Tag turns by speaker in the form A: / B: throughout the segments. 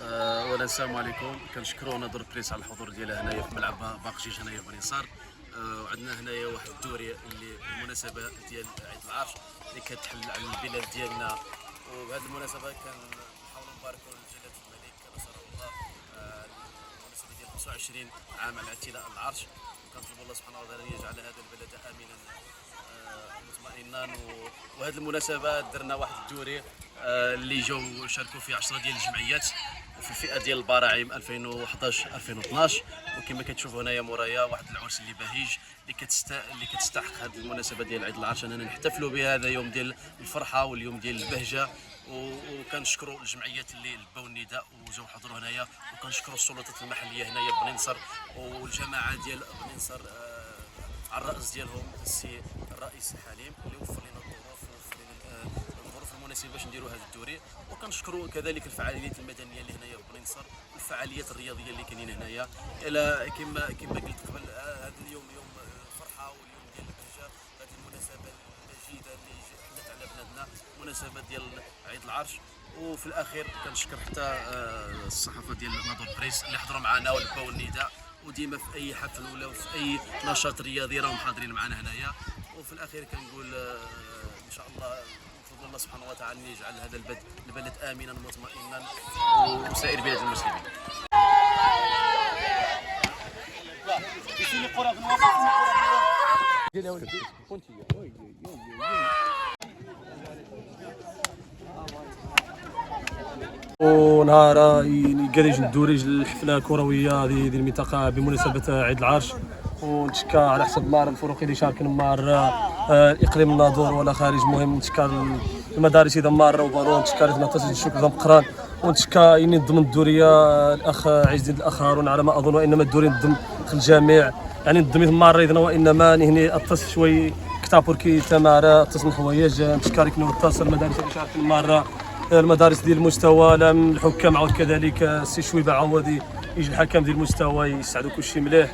A: اولا السلام عليكم. كنشكروا نادور بريس على الحضور ديالها هنايا في ملعب باقشيش هنايا في بني نصر. وعندنا هنايا واحد الدوري اللي بالمناسبه ديال عيد العرش اللي كتحل على البلاد ديالنا، وبهذه المناسبه كنحاولوا نباركوا لجلاله الملك نصره الله المناسبه ديال 25 عام على اعتلاء العرش، وكنطلبوا الله سبحانه وتعالى ان يجعل هذا البلد امنا مطمئنا. وهذه المناسبه درنا واحد الدوري اللي جاو شاركوا فيه 10 ديال الجمعيات وفي الفئه ديال البراعم 2011 2012. وكما كتشوفوا هنايا مورايا واحد العرس اللي بهيج اللي كتستحق هذه المناسبه ديال عيد العرش اننا نحتفلوا بها. هذا يوم ديال الفرحه واليوم ديال البهجه، وكنشكروا الجمعيات اللي لبوا النداء وجاو حضروا هنايا، وكنشكروا السلطات المحليه هنايا بني نصر والجماعه ديال بني نصر على الراس ديالهم السي الرئيس حليم اللي وفر لنا الظروف المناسبه باش نديروا هذا الدوري. وكنشكروا كذلك الفعاليات المدنيه اللي هنايا في بني نصر والفعاليات الرياضيه اللي كاينين هنايا. الى كما قلت قبل، هذا اليوم يوم الفرحه واليوم ديال البهجه، هذه المناسبه المجيده اللي حلت على بلادنا، مناسبه ديال عيد العرش. وفي الاخير كنشكر حتى الصحافه ديال نادور بريس اللي حضروا معنا ولبوا النداء، وديما في اي حفل ولا في اي نشاط رياضي راهم حاضرين معنا هنايا. وفي الاخير كنقول ان شاء الله نطلب الله سبحانه وتعالى ان يجعل هذا البلد امنا مطمئنا وسائر بلاد المسلمين.
B: ونهار قال الدوري الحفله كرويه هذه ديال المنطقه بمناسبه عيد العرش، ونتشكى على حسب مار الفروقي اللي شاركين مار الاقليم الناظور ولا خارج. المهم نتشكى المدارس اذا مار وبالون، نتشكى نتصل الشكر ضم قران، ونتشكى ينظم الدوريه الاخ عز الدين الاخ هارون على ما اظن، وانما الدوري نظم في الجميع يعني نظم مار اذا وانما هنا اتصل شوي كتابوركي تمارا اتصل حوايج. نتشكى كنو اتصل المدارس اللي شاركين مار المدارس ديال المستوى لم الحكام عاود كذلك السي شويبه عوضي يجي الحكم ديال المستوى يساعدوا كلشي مليح.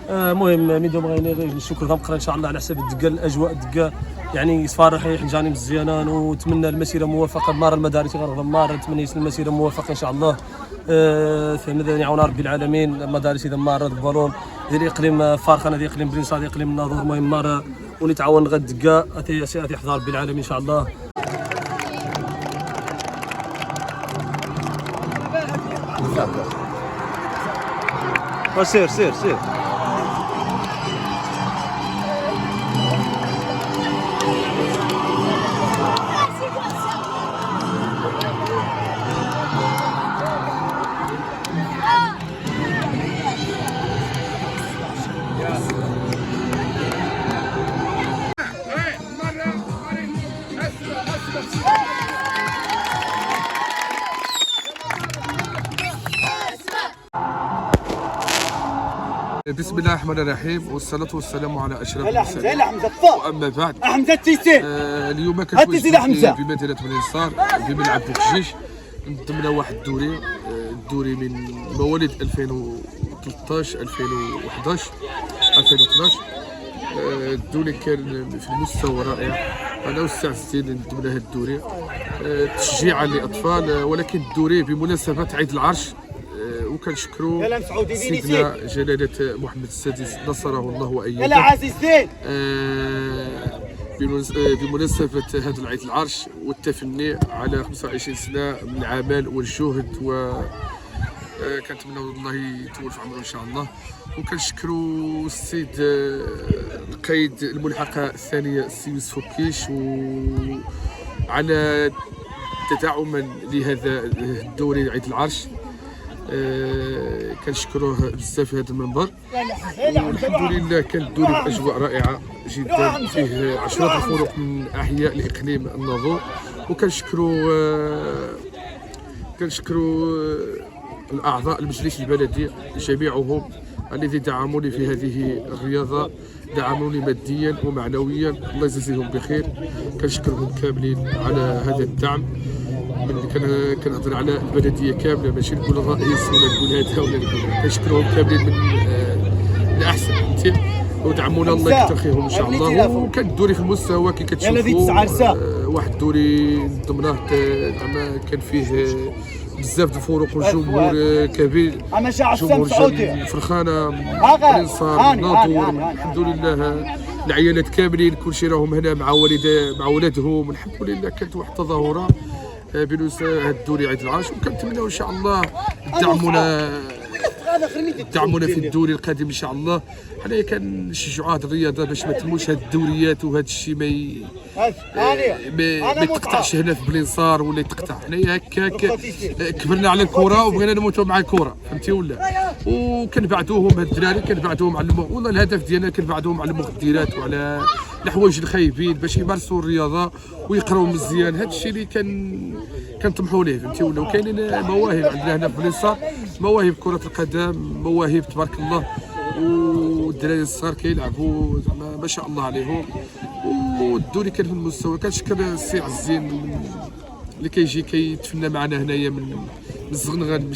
B: المهم ميدو بغينا غير الشكر ضمقرا ان شاء الله على حساب الدقه الاجواء الدقه يعني صفار ريح جاني مزيانان، ونتمنى المسيره موفقه مار المدارس غير مار نتمنى المسيره موفقه ان شاء الله. فهمنا يعاون ربي العالمين المدارس اذا مار البالون ديال اقليم فارخانه ديال اقليم برنسا ديال اقليم الناظور. المهم مار ونتعاون غد الدقه اتي يحضر ربي العالمين ان شاء الله. سير
C: بسم الله الرحمن الرحيم، والصلاة والسلام على أشرف المرسلين. وأما بعد اليوم كنكون في مدينة بني نصر في ملعب بوكشيش نظمنا واحد الدوري من مواليد 2013 2011 2012. الدوري كان في المستوى رائع، أنا والسي عزين نظمنا هذا الدوري تشجيعا للأطفال، ولكن الدوري بمناسبة عيد العرش. وكنشكروا سيدنا جلالة محمد السادس نصره الله وأيده بمناسبة هذا العيد العرش والتفني على 25 سنة من العمل والجهد، وكنتمنى الله يطول في عمره إن شاء الله. وكنشكروا السيد القايد الملحقة الثانية السي يوسف كيش على تدعما لهذا الدوري عيد العرش. كنشكروه بزاف في هذا المنبر، والحمد لله كان الدوري باجواء رائعه جدا فيه عشرات الفرق من احياء الاقليم الناظور. وكنشكروا الاعضاء المجلس البلدي جميعهم الذي دعموني في هذه الرياضه، دعموني ماديا ومعنويا، الله يجزيهم بخير. كنشكرهم كاملين على هذا الدعم. كنهضر على البلديه كامله، ماشي نقول الرئيس ولا نقول هذا ولا نقول، كنشكرهم كاملين من الاحسن ودعمونا الله يكثر خيرهم ان شاء الله. وكان الدوري في المستوى كي كتشوفوا واحد الدوري نضمناه زعما كان فيه بزاف د الفروق والجمهور كبير، جمهور فرخانه الانصار ناطور. الحمد لله العيالات كاملين كلشي راهم هنا مع ولادهم. الحمد لله كانت واحد التظاهره بنوسه هذا الدوري عيد العرش، وكنتمناو ان شاء الله دعمونا في الدوري القادم ان شاء الله. حنايا كنشجعوا هذه الرياضه باش ما تموش هذه الدوريات وهذا الشيء ما يتقطعش هنا في بلينصار ولا يتقطع. حنايا هكاك كبرنا على الكره وبغينا نموتوا مع الكره، فهمتي ولا؟ وكنبعثوهم هاد الدراري كنبعثوهم على والله الهدف ديالنا كنبعثوهم على المخدرات وعلى الحوايج الخايبين باش يمارسوا الرياضه ويقراو مزيان. هذا الشيء اللي كنطمحوا ليه، فهمتي ولا؟ وكاينين مواهب عندنا هنا في بلينصار، مواهب كره القدم، مواهب تبارك الله، والدراري الصغار كيلعبوا زعما ما شاء الله عليهم. والدوري كان في المستوى. كنشكر السي عزين اللي كيجي كيتفنى معنا هنايا من الزغنغان،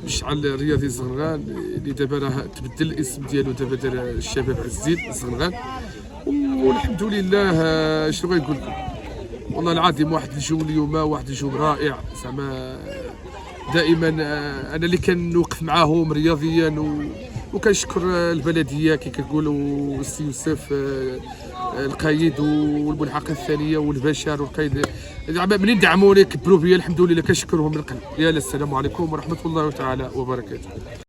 C: مشعل الرياضي الزغنغان اللي دابا راه تبدل الاسم ديالو، دابا دار الشباب عزين الزغنغان. والحمد لله شنو غنقول لكم، والله العظيم واحد الجو اليوم، واحد الجو رائع زعما. دائما انا اللي كنوقف معاهم رياضيا وكنشكر البلديه كي كنقولوا السي يوسف القايد والملحقه الثانيه والبشر والقايد زعما منين دعموني كبروا بيا الحمد لله كنشكرهم من القلب. يا السلام عليكم ورحمه الله تعالى وبركاته.